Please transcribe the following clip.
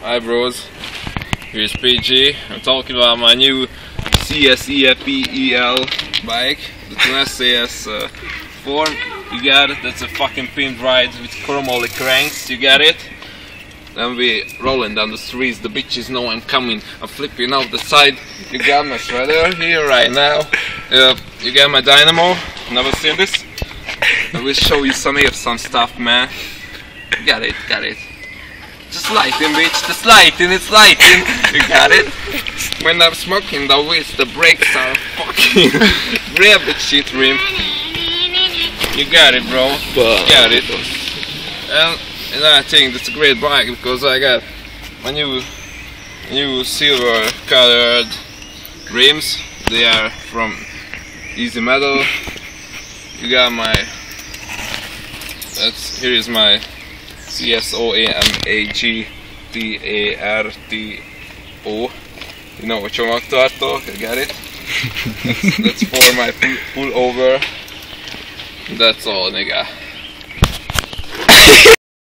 Hi bros, here's PG. I'm talking about my new CSEFPEL bike. That's an SAS form. You got it, that's a fucking pinned ride with chromoly cranks, you got it? Then we rolling down the streets, the bitches know I'm coming. I'm flipping off the side. You got my shredder here right now. You got my dynamo, never seen this? I will show you some stuff, man. Got it. Just lighting, bitch, just lighting, it's lighting. You got it? When I'm smoking the weed, the brakes are fucking rabbit shit rim. You got it, bro. You got it. And I think that's a great bike because I got my new silver colored rims. They are from Easy Metal. You got my, here is my CSOAMAGTARTO. You know what csomagtartó, you got it? That's for my pull over. That's all, nigga.